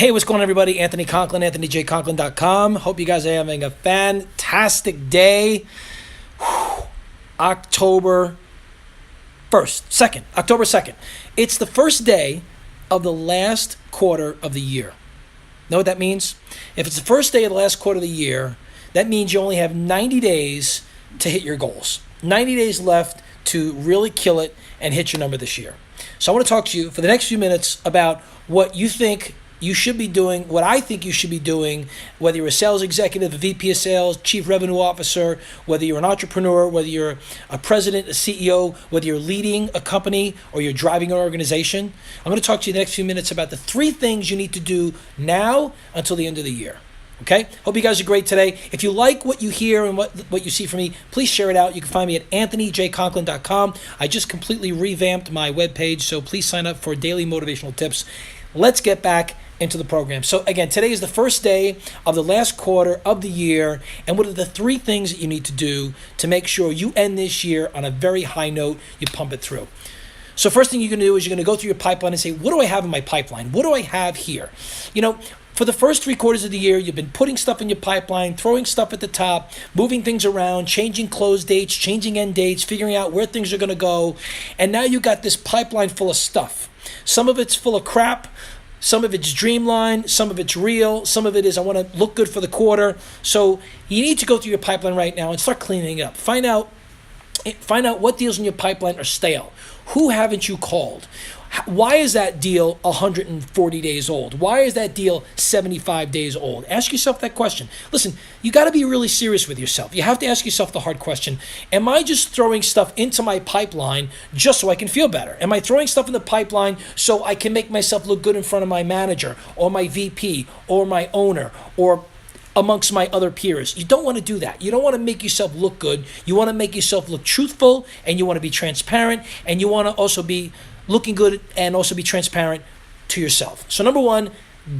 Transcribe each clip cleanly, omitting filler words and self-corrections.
Hey, what's going on, everybody? Anthony Conklin, AnthonyJConklin.com. Hope you guys are having a fantastic day. October 2nd. It's the first day of the last quarter of the year. Know what that means? If it's the first day of the last quarter of the year, that means you only have 90 days to hit your goals. 90 days left to really kill it and hit your number this year. So I want to talk to you for the next few minutes about what you think you should be doing, what I think you should be doing, whether you're a sales executive, a VP of sales, chief revenue officer, whether you're an entrepreneur, whether you're a president, a CEO, whether you're leading a company or you're driving an organization. I'm going to talk to you the next few minutes about the 3 things you need to do now until the end of the year. Okay? Hope you guys are great today. If you like what you hear and what you see from me, please share it out. You can find me at AnthonyJConklin.com. I just completely revamped my webpage, so please sign up for daily motivational tips. Let's get back into the program. So again, today is the first day of the last quarter of the year, and what are the 3 things that you need to do to make sure you end this year on a very high note, you pump it through. So first thing you're going to do is you're going to go through your pipeline and say, what do I have in my pipeline? What do I have here? For the first 3 quarters of the year, you've been putting stuff in your pipeline, throwing stuff at the top, moving things around, changing close dates, changing end dates, figuring out where things are going to go. And now you got this pipeline full of stuff. Some of it's full of crap. Some of it's dreamline. Some of it's real. Some of it is I want to look good for the quarter. So you need to go through your pipeline right now and start cleaning it up. Find out what deals in your pipeline are stale. Who haven't you called? Why is that deal 140 days old? Why is that deal 75 days old? Ask yourself that question. Listen, you got to be really serious with yourself. You have to ask yourself the hard question. Am I just throwing stuff into my pipeline just so I can feel better? Am I throwing stuff in the pipeline so I can make myself look good in front of my manager or my VP or my owner or amongst my other peers? You don't want to do that. You don't want to make yourself look good. You want to make yourself look truthful, and you want to be transparent, and you want to also be looking good and also be transparent to yourself. So number 1,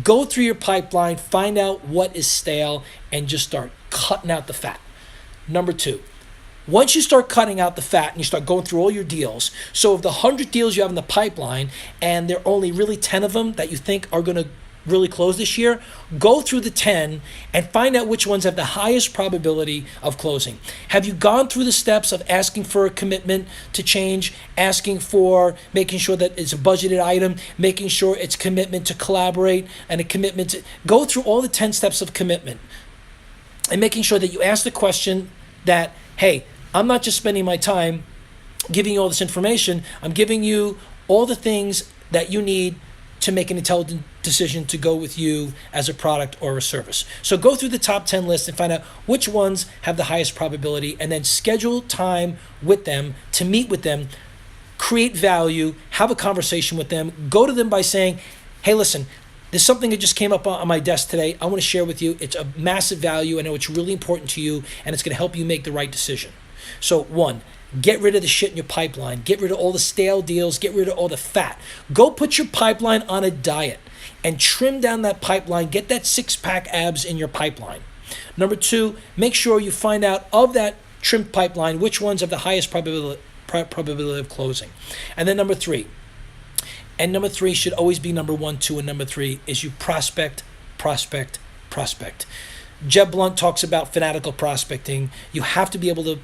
go through your pipeline, find out what is stale, and just start cutting out the fat. Number 2, once you start cutting out the fat and you start going through all your deals, so of the 100 deals you have in the pipeline and there are only really 10 of them that you think are going to really close this year, go through the 10 and find out which ones have the highest probability of closing. Have you gone through the steps of asking for a commitment to change, asking for making sure that it's a budgeted item, making sure it's commitment to collaborate and a commitment to go through all the 10 steps of commitment and making sure that you ask the question that, hey, I'm not just spending my time giving you all this information, I'm giving you all the things that you need to make an intelligent decision to go with you as a product or a service. So go through the top 10 list and find out which ones have the highest probability, and then schedule time with them to meet with them, create value, have a conversation with them, go to them by saying, hey, listen, there's something that just came up on my desk today. I want to share with you. It's a massive value. I know it's really important to you, and it's going to help you make the right decision. So 1, get rid of the shit in your pipeline. Get rid of all the stale deals. Get rid of all the fat. Go put your pipeline on a diet and trim down that pipeline. Get that 6-pack abs in your pipeline. Number 2, make sure you find out of that trimmed pipeline which ones have the highest probability of closing. And then number 3 should always be number 1, 2, and number 3 is you prospect. Jeb Blunt talks about fanatical prospecting. You have to be able to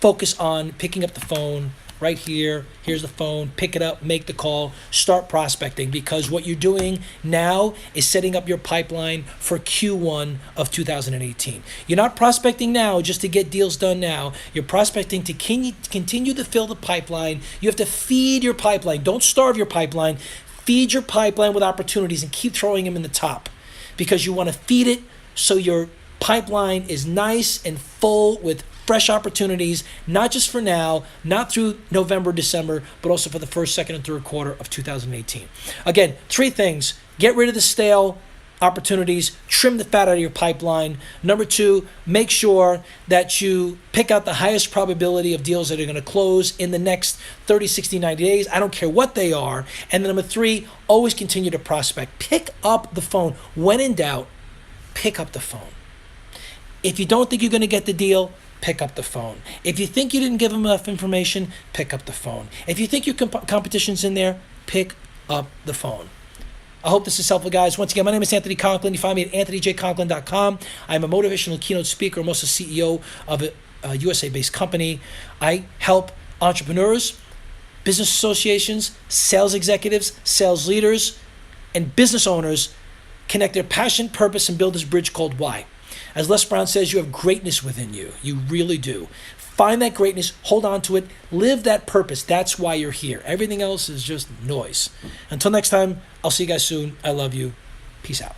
focus on picking up the phone right here. Here's the phone. Pick it up, make the call, start prospecting, because what you're doing now is setting up your pipeline for Q1 of 2018. You're not prospecting now just to get deals done now. You're prospecting to continue to fill the pipeline. You have to feed your pipeline. Don't starve your pipeline. Feed your pipeline with opportunities and keep throwing them in the top, because you want to feed it so your pipeline is nice and full with fresh opportunities, not just for now, not through November, December, but also for the first, second, and third quarter of 2018. Again, 3 things. Get rid of the stale opportunities, trim the fat out of your pipeline. Number 2, make sure that you pick out the highest probability of deals that are going to close in the next 30, 60, 90 days. I don't care what they are. And then number 3, always continue to prospect. Pick up the phone. When in doubt, pick up the phone. If you don't think you're going to get the deal, pick up the phone. If you think you didn't give them enough information, pick up the phone. If you think your competition's in there, pick up the phone. I hope this is helpful, guys. Once again, my name is Anthony Conklin. You find me at anthonyjconklin.com. I'm a motivational keynote speaker. I'm also CEO of a USA-based company. I help entrepreneurs, business associations, sales executives, sales leaders, and business owners connect their passion, purpose, and build this bridge called why. As Les Brown says, you have greatness within you. You really do. Find that greatness, hold on to it, live that purpose. That's why you're here. Everything else is just noise. Until next time, I'll see you guys soon. I love you. Peace out.